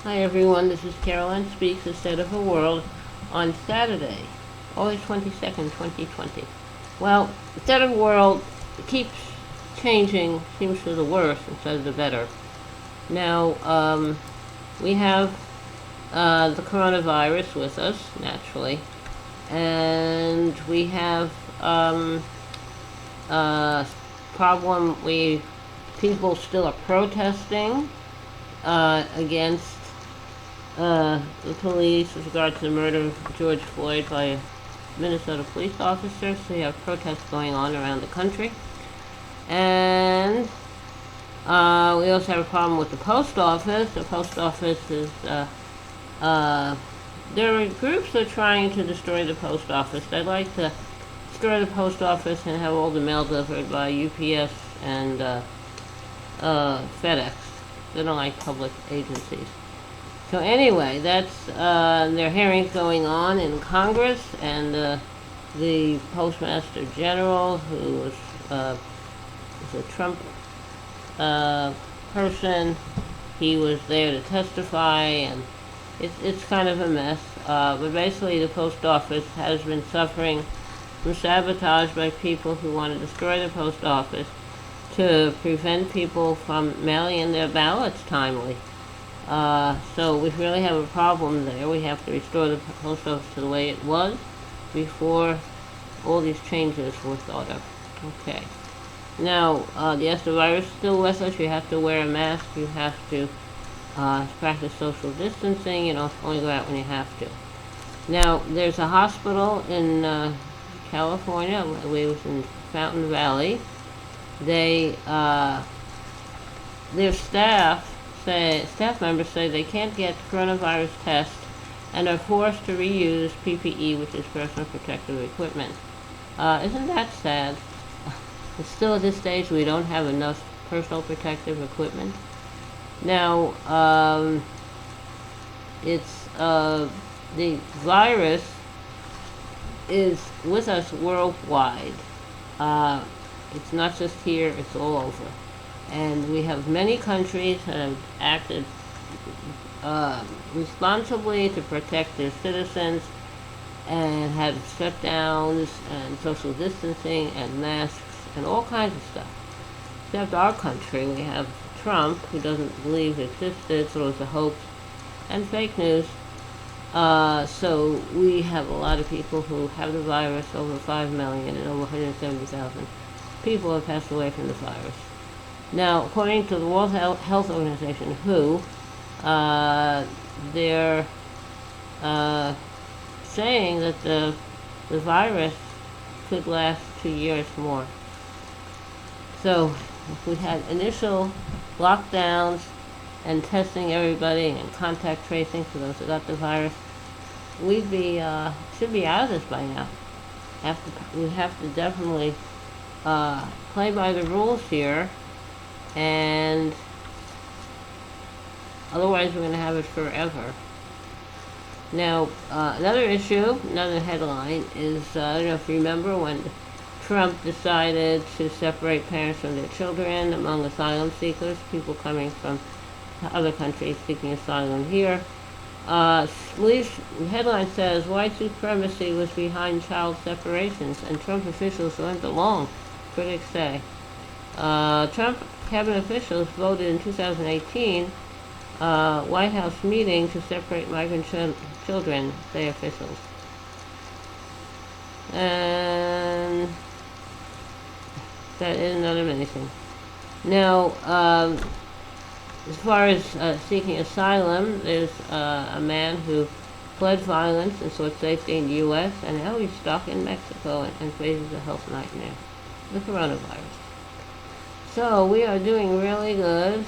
Hi everyone, this is Caroline Speaks, The State of the World, on Saturday, August 22nd, 2020. Well, the state of the world keeps changing, seems for the worse instead of the better. Now, we have the coronavirus with us, naturally, and we have a problem. People still are protesting against the police with regard to the murder of George Floyd by a Minnesota police officer. So you have protests going on around the country. And we also have a problem with the post office. The post office is, there are groups that are trying to destroy the post office. They'd like to destroy the post office and have all the mail delivered by UPS and FedEx. They don't like public agencies. So anyway, that's there are hearings going on in Congress, and the Postmaster General, who was a Trump person, he was there to testify, and it's kind of a mess. But basically, the post office has been suffering from sabotage by people who want to destroy the post office to prevent people from mailing in their ballots timely. So we really have a problem there. We have to restore the post office to the way it was before all these changes were thought of. Okay. Now, yes, the virus is still with us. You have to wear a mask. You have to practice social distancing. You don't only go out when you have to. Now, there's a hospital in California. I believe it was in Fountain Valley. Their staff members say they can't get coronavirus tests and are forced to reuse PPE, which is personal protective equipment. Isn't that sad? Still at this stage, we don't have enough personal protective equipment. Now, the virus is with us worldwide. It's not just here, it's all over. And we have many countries that have acted responsibly to protect their citizens and had shutdowns and social distancing and masks and all kinds of stuff. Except our country, we have Trump, who doesn't believe it existed, so it's a hoax and fake news. So we have a lot of people who have the virus, over 5 million, and over 170,000 people have passed away from the virus. Now, according to the World Health Organization, WHO, they're saying that the virus could last 2 years more. So, if we had initial lockdowns and testing everybody and contact tracing for those who got the virus, we'd be should be out of this by now. We have to definitely play by the rules here, and otherwise we're going to have it forever. Now, another issue, another headline is, I don't know if you remember when Trump decided to separate parents from their children among asylum seekers, people coming from other countries seeking asylum here. The headline says, white supremacy was behind child separations, and Trump officials went along, critics say. Trump cabinet officials voted in 2018 White House meeting to separate migrant children, say officials. And that is another amazing. Now, as far as seeking asylum, there's a man who fled violence and sought safety in the U.S., and now he's stuck in Mexico and faces a health nightmare, the coronavirus. So we are doing really good.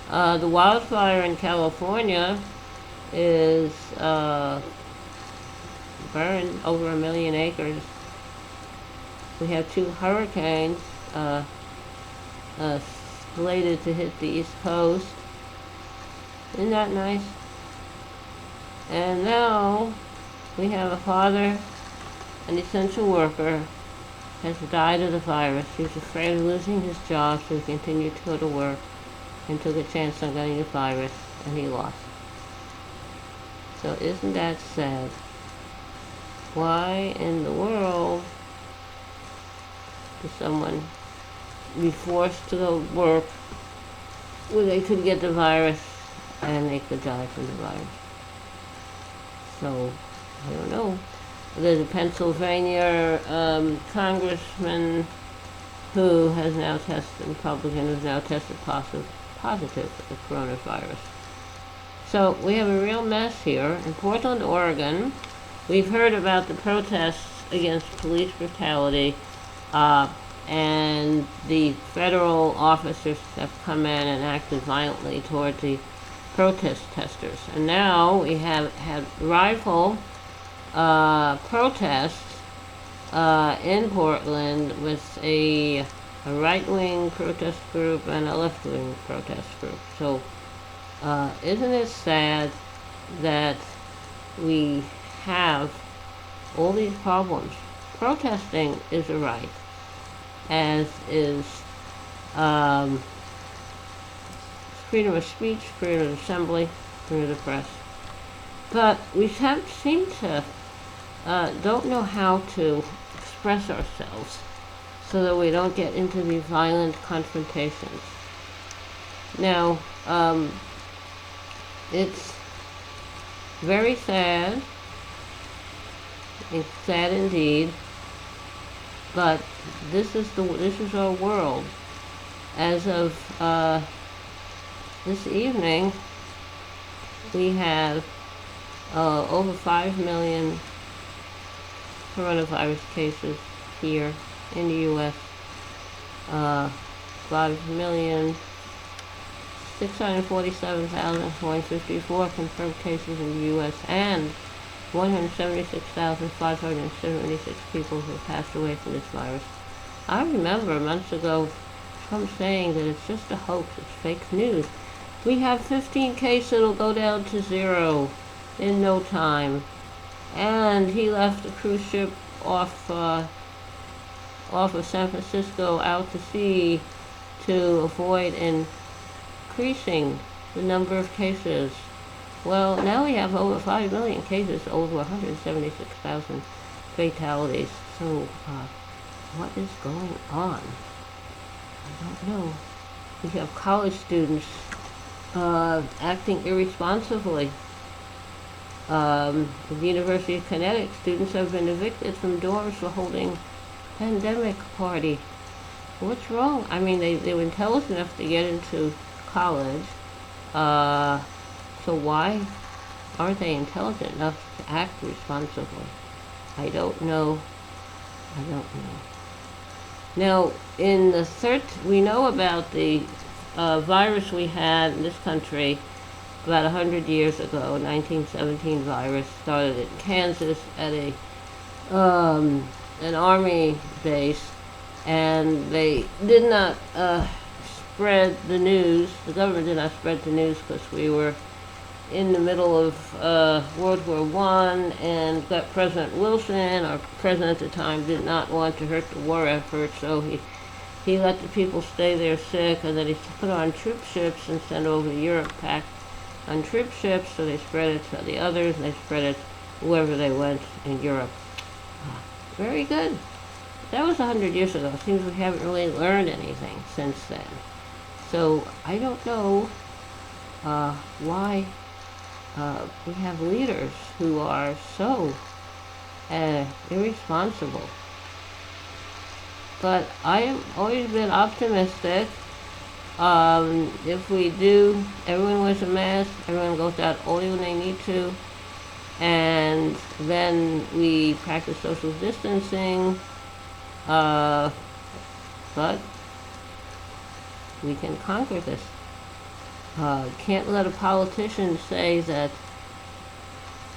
The wildfire in California is burned over 1 million acres. We have 2 hurricanes slated to hit the East Coast. Isn't that nice? And now we have a father, an essential worker, has died of the virus. He was afraid of losing his job, so he continued to go to work and took a chance on getting the virus, and he lost. So isn't that sad? Why in the world does someone be forced to go work where they could get the virus and they could die from the virus? So, I don't know. There's a Pennsylvania congressman who has now tested, Republican, who's now tested positive for the coronavirus. So we have a real mess here. In Portland, Oregon, we've heard about the protests against police brutality, and the federal officers have come in and acted violently toward the protesters. And now we have had rifle protests in Portland with a right-wing protest group and a left-wing protest group. So isn't it sad that we have all these problems? Protesting is a right, as is freedom of speech, freedom of assembly, freedom of the press. But we seem to don't know how to express ourselves so that we don't get into these violent confrontations. Now, it's very sad. It's sad indeed. But this is our world. As of this evening, we have over 5 million coronavirus cases here in the U.S. 5,647,454 confirmed cases in the U.S. and 176,576 people who passed away from this virus. I remember months ago Trump saying that it's just a hoax, it's fake news. We have 15 cases, it'll go down to 0 in no time. And he left a cruise ship off of San Francisco out to sea to avoid increasing the number of cases. Well, now we have over 5 million cases, over 176,000 fatalities. So, what is going on? I don't know. We have college students acting irresponsibly. At the University of Connecticut, students have been evicted from dorms for holding pandemic party. What's wrong? I mean, they were intelligent enough to get into college. So why aren't they intelligent enough to act responsibly? I don't know. Now, in the we know about the virus we had in this country about 100 years ago. 1917 virus started in Kansas at an army base, and they did not spread the news. The government did not spread the news because we were in the middle of World War I, and got President Wilson, our president at the time, did not want to hurt the war effort, so he let the people stay there sick, and then he put on troop ships and sent over to Europe, packed on troop ships, so they spread it to the others, and they spread it wherever they went in Europe. Very good. That was 100 years ago. It seems we haven't really learned anything since then. So I don't know why we have leaders who are so irresponsible. But I have always been optimistic. If we do, everyone wears a mask, everyone goes out only when they need to, and then we practice social distancing, but we can conquer this. Can't let a politician say that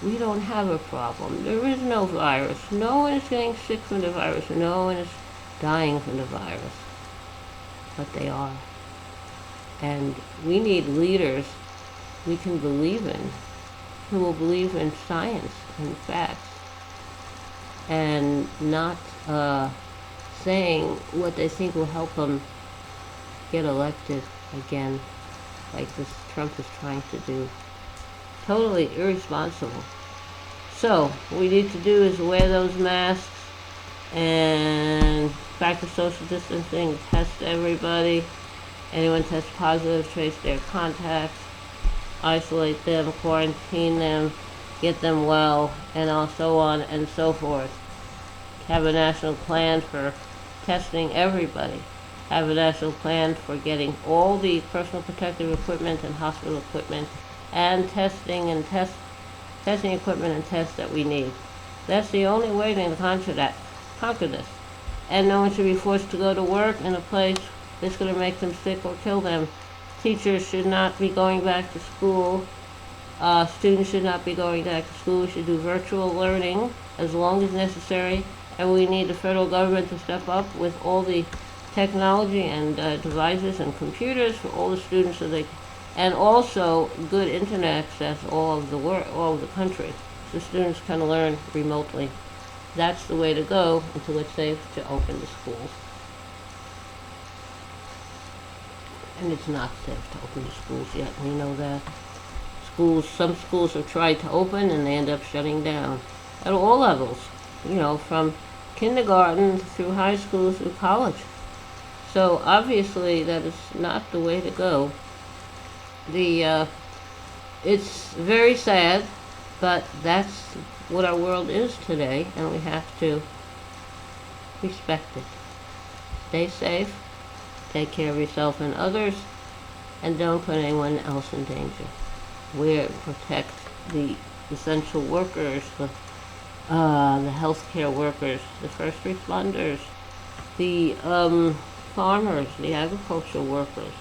we don't have a problem. There is no virus. No one is getting sick from the virus. No one is dying from the virus. But they are. And we need leaders we can believe in, who will believe in science and facts, and not saying what they think will help them get elected again, like this Trump is trying to do. totally irresponsible. So, what we need to do is wear those masks and practice social distancing, test everybody. Anyone tests positive, trace their contacts, isolate them, quarantine them, get them well, and so on and so forth. Have a national plan for testing everybody. Have a national plan for getting all the personal protective equipment and hospital equipment and testing equipment and tests that we need. That's the only way to conquer this. And no one should be forced to go to work in a place that's going to make them sick or kill them. Teachers should not be going back to school. Students should not be going back to school. We should do virtual learning as long as necessary. And we need the federal government to step up with all the technology and devices and computers for all the students and also good internet access all over the country, so students can learn remotely. That's the way to go until it's safe to open the schools. And it's not safe to open the schools yet. We know that. Some schools have tried to open and they end up shutting down at all levels. From kindergarten through high school through college. So obviously that is not the way to go. It's very sad, but that's what our world is today, and we have to respect it. Stay safe, take care of yourself and others, and don't put anyone else in danger. Protect the essential workers, the healthcare workers, the first responders, the farmers, the agricultural workers,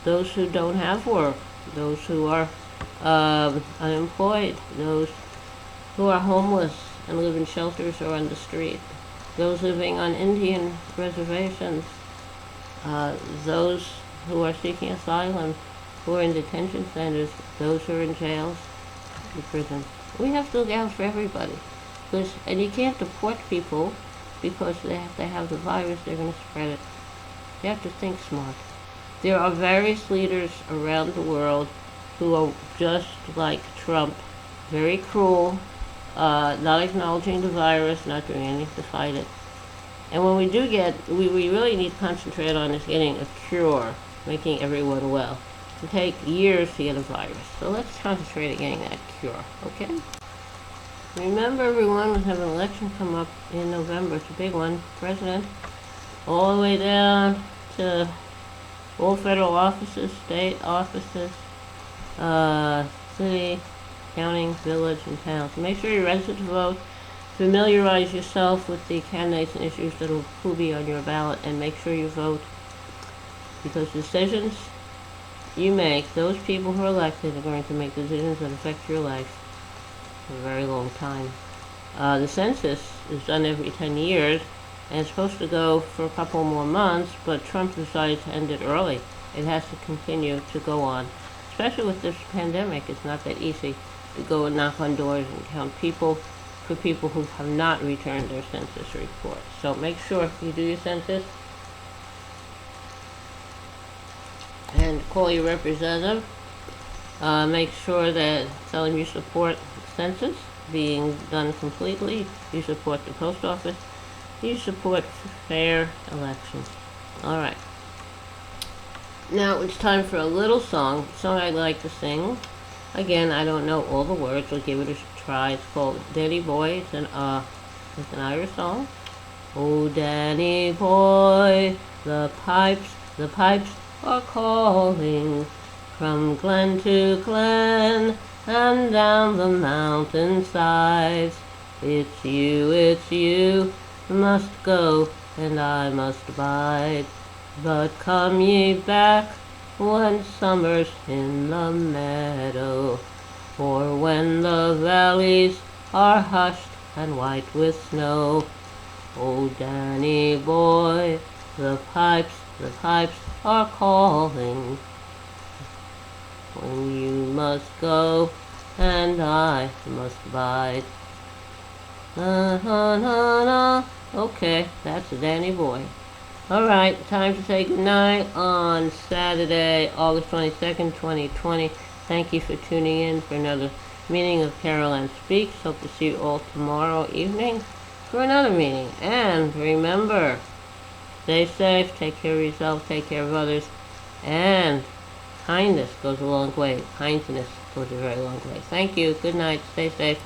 those who don't have work, those who are unemployed, those who are homeless and live in shelters or on the street, those living on Indian reservations, those who are seeking asylum, who are in detention centers, those who are in jails, in prison. We have to look out for everybody. And you can't deport people because if they have the virus, they're going to spread it. You have to think smart. There are various leaders around the world who are just like Trump, very cruel, not acknowledging the virus, not doing anything to fight it. And when we do we really need to concentrate on is getting a cure, making everyone well. It can take years to get a virus. So let's concentrate on getting that cure, okay? Remember, everyone, we have an election come up in November. It's a big one. President, all the way down to all federal offices, state offices, city, county, village, and town. So make sure you're registered to vote. Familiarize yourself with the candidates and issues that will be on your ballot, and make sure you vote. Because decisions you make, those people who are elected are going to make decisions that affect your life for a very long time. The census is done every 10 years, and it's supposed to go for a couple more months, but Trump decided to end it early. It has to continue to go on. Especially with this pandemic, it's not that easy to go and knock on doors and count people for people who have not returned their census report. So make sure you do your census and call your representative. Make sure that tell them you support the census being done completely. You support the post office. You support fair elections. All right. Now it's time for a little song I'd like to sing. Again, I don't know all the words. We'll give it a try. It's called Danny Boy. It's an Irish song. Oh, Danny Boy, the pipes are calling from glen to glen and down the mountain sides. It's you, must go and I must bide. But come ye back when summer's in the meadow, or when the valleys are hushed and white with snow. Oh, Danny boy, the pipes are calling. When you must go and I must bide. Na na na na. Okay, that's Danny Boy. Alright, time to say goodnight on Saturday, August 22nd, 2020. Thank you for tuning in for another meeting of Carol Ann Speaks. Hope to see you all tomorrow evening for another meeting. And remember, stay safe, take care of yourself, take care of others, and kindness goes a long way. Kindness goes a very long way. Thank you. Good night. Stay safe.